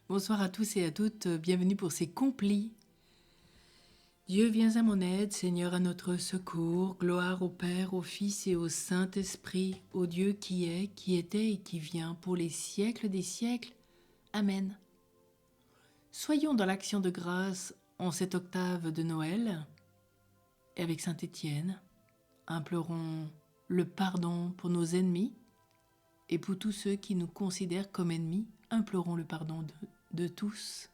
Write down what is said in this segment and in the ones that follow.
Bonsoir à tous et à toutes, bienvenue pour ces complis. Dieu, viens à mon aide, Seigneur, à notre secours. Gloire au Père, au Fils et au Saint-Esprit, au Dieu qui est, qui était et qui vient, pour les siècles des siècles. Amen. Soyons dans l'action de grâce en cette octave de Noël, et avec Saint Étienne, implorons le pardon pour nos ennemis, et pour tous ceux qui nous considèrent comme ennemis, implorons le pardon de tous.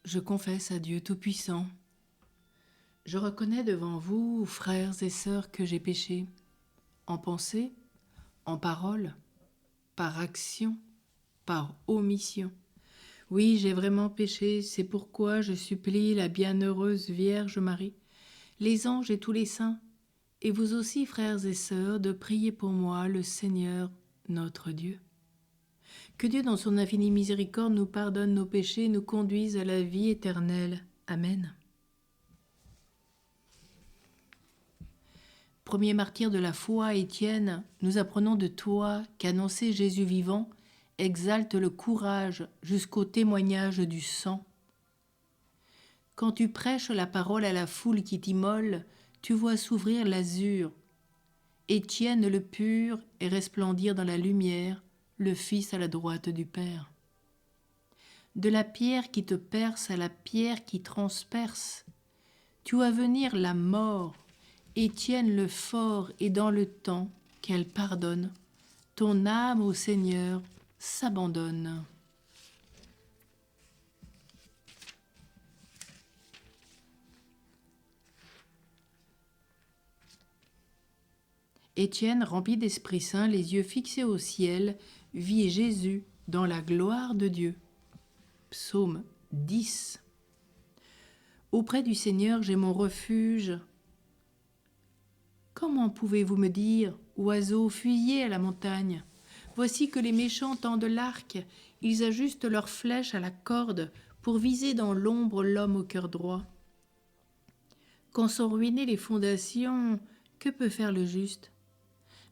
Je confesse à Dieu Tout-Puissant. Je reconnais devant vous, frères et sœurs, que j'ai péché, en pensée, en parole, par action, par omission. Oui, j'ai vraiment péché, c'est pourquoi je supplie la bienheureuse Vierge Marie, les anges et tous les saints, et vous aussi, frères et sœurs, de prier pour moi, le Seigneur, notre Dieu. Que Dieu, dans son infinie miséricorde, nous pardonne nos péchés et nous conduise à la vie éternelle. Amen. Premier martyr de la foi, Étienne, nous apprenons de toi qu'annoncer Jésus vivant exalte le courage jusqu'au témoignage du sang. Quand tu prêches la parole à la foule qui t'immole, tu vois s'ouvrir l'azur. Étienne le pur et resplendir dans la lumière, le Fils à la droite du Père. De la pierre qui te perce à la pierre qui transperce, tu vois venir la mort. Étienne le fort et dans le temps qu'elle pardonne, ton âme au Seigneur s'abandonne. Étienne, rempli d'Esprit Saint, les yeux fixés au ciel, vit Jésus dans la gloire de Dieu. Psaume 10. Auprès du Seigneur, j'ai mon refuge. Comment pouvez-vous me dire, oiseaux, fuyez à la montagne? Voici que les méchants tendent l'arc, ils ajustent leurs flèches à la corde pour viser dans l'ombre l'homme au cœur droit. Quand sont ruinées les fondations, que peut faire le juste?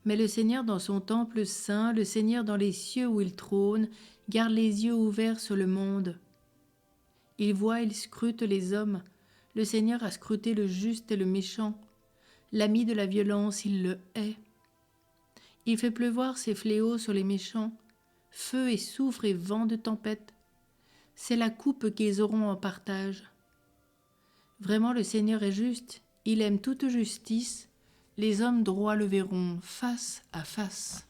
Mais le Seigneur dans son temple saint, le Seigneur dans les cieux où il trône, garde les yeux ouverts sur le monde. Il voit, il scrute les hommes. Le Seigneur a scruté le juste et le méchant. L'ami de la violence, il le hait. Il fait pleuvoir ses fléaux sur les méchants, feu et soufre et vent de tempête. C'est la coupe qu'ils auront en partage. Vraiment le Seigneur est juste, il aime toute justice, les hommes droits le verront face à face.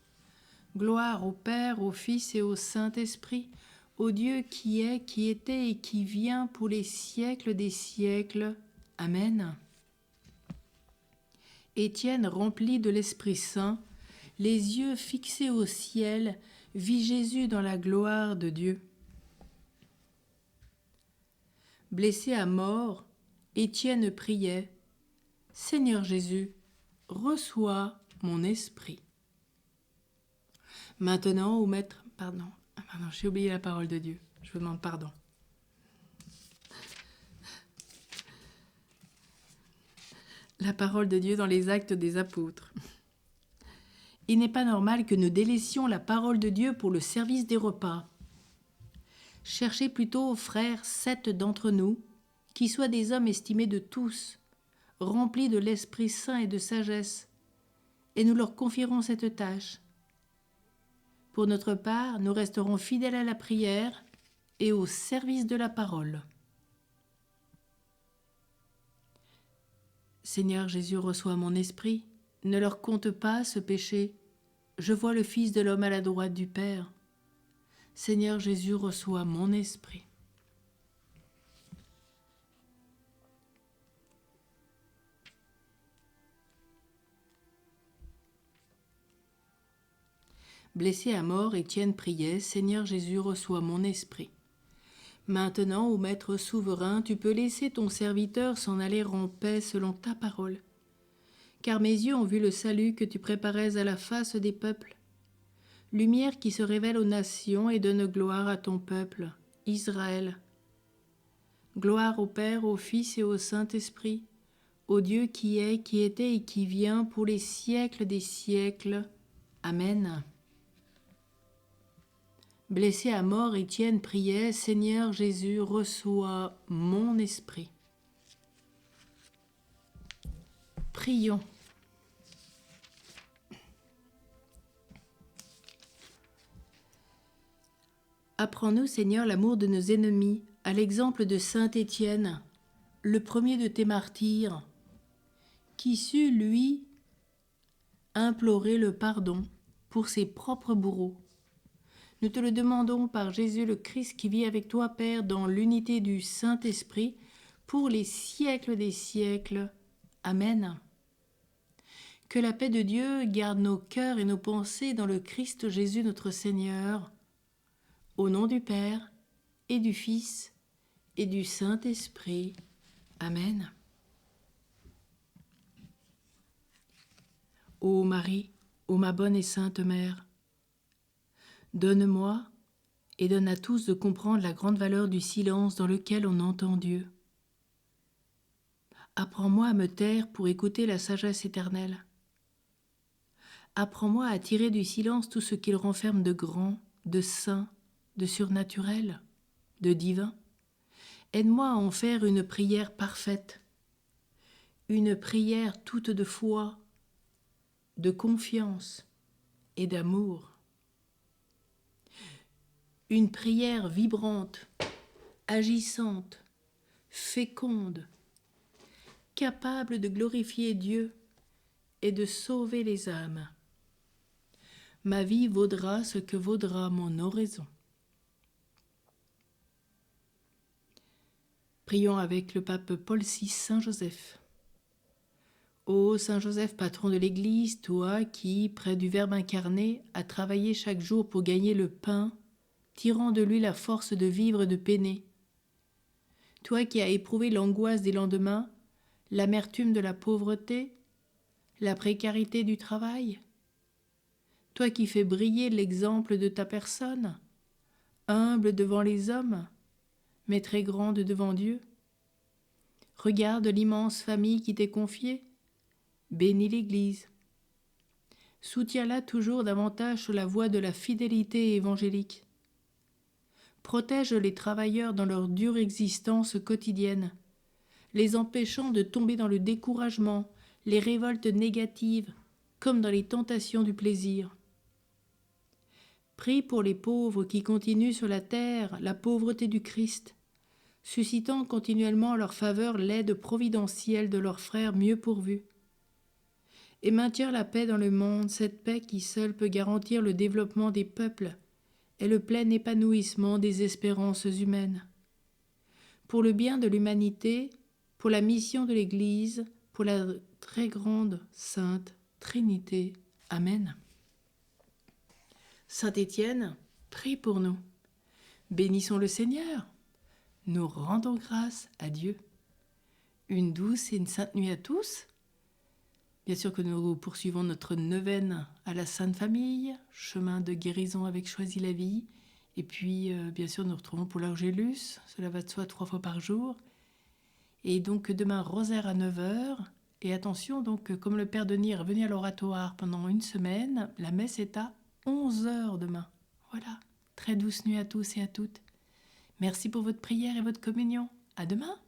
Gloire au Père, au Fils et au Saint-Esprit, au Dieu qui est, qui était et qui vient pour les siècles des siècles. Amen. Étienne, rempli de l'Esprit Saint, les yeux fixés au ciel, vit Jésus dans la gloire de Dieu. Blessé à mort, Étienne priait « Seigneur Jésus, reçois mon esprit. » Maintenant, ô Maître... Pardon, j'ai oublié la parole de Dieu. Je vous demande pardon. La parole de Dieu dans les Actes des Apôtres. Il n'est pas normal que nous délaissions la parole de Dieu pour le service des repas. Cherchez plutôt, frères, 7 d'entre nous, qui soient des hommes estimés de tous, remplis de l'Esprit Saint et de sagesse, et nous leur confierons cette tâche. Pour notre part, nous resterons fidèles à la prière et au service de la parole. Seigneur Jésus, reçois mon esprit, ne leur compte pas ce péché. Je vois le Fils de l'homme à la droite du Père. Seigneur Jésus, reçois mon esprit. Blessé à mort, Étienne priait « Seigneur Jésus, reçois mon esprit. » Maintenant, ô Maître souverain, tu peux laisser ton serviteur s'en aller en paix selon ta parole. car mes yeux ont vu le salut que tu préparais à la face des peuples. Lumière qui se révèle aux nations et donne gloire à ton peuple, Israël. Gloire au Père, au Fils et au Saint-Esprit, au Dieu qui est, qui était et qui vient pour les siècles des siècles. Amen. Blessé à mort, Étienne priait, Seigneur Jésus, reçois mon esprit. Prions. Apprends-nous, Seigneur, l'amour de nos ennemis, à l'exemple de saint Étienne, le premier de tes martyrs, qui sut, lui, implorer le pardon pour ses propres bourreaux. Nous te le demandons par Jésus le Christ qui vit avec toi, Père, dans l'unité du Saint-Esprit, pour les siècles des siècles. Amen. Que la paix de Dieu garde nos cœurs et nos pensées dans le Christ Jésus notre Seigneur. Au nom du Père, et du Fils, et du Saint-Esprit. Amen. Ô Marie, ô ma bonne et sainte Mère, donne-moi et donne à tous de comprendre la grande valeur du silence dans lequel on entend Dieu. Apprends-moi à me taire pour écouter la sagesse éternelle. Apprends-moi à tirer du silence tout ce qu'il renferme de grand, de saint, de surnaturel, de divin. Aide-moi à en faire une prière parfaite, une prière toute de foi, de confiance et d'amour. Une prière vibrante, agissante, féconde, capable de glorifier Dieu et de sauver les âmes. Ma vie vaudra ce que vaudra mon oraison. Prions avec le pape Paul VI, Saint Joseph. Ô Saint Joseph, patron de l'Église, toi qui, près du Verbe incarné, as travaillé chaque jour pour gagner le pain, tirant de lui la force de vivre et de peiner. Toi qui as éprouvé l'angoisse des lendemains, l'amertume de la pauvreté, la précarité du travail. Toi qui fais briller l'exemple de ta personne, humble devant les hommes, mais très grande devant Dieu. Regarde l'immense famille qui t'est confiée, bénis l'Église. Soutiens-la toujours davantage sur la voie de la fidélité évangélique. Protège les travailleurs dans leur dure existence quotidienne, les empêchant de tomber dans le découragement, les révoltes négatives, comme dans les tentations du plaisir. Prie pour les pauvres qui continuent sur la terre la pauvreté du Christ, suscitant continuellement en leur faveur l'aide providentielle de leurs frères mieux pourvus. Et maintiens la paix dans le monde, cette paix qui seule peut garantir le développement des peuples et le plein épanouissement des espérances humaines. Pour le bien de l'humanité, pour la mission de l'Église, pour la très grande Sainte Trinité. Amen. Saint Étienne, prie pour nous. Bénissons le Seigneur. Nous rendons grâce à Dieu. Une douce et une sainte nuit à tous. Bien sûr que nous poursuivons notre neuvaine à la Sainte Famille, chemin de guérison avec Choisis la vie. Et puis, bien sûr, nous retrouvons pour l'Angélus, cela va de soi 3 fois par jour. Et donc, demain, rosaire à 9h. Et attention, donc, comme le Père Denis est revenu à l'oratoire pendant une semaine, la messe est à 11h demain. Voilà, très douce nuit à tous et à toutes. Merci pour votre prière et votre communion. À demain.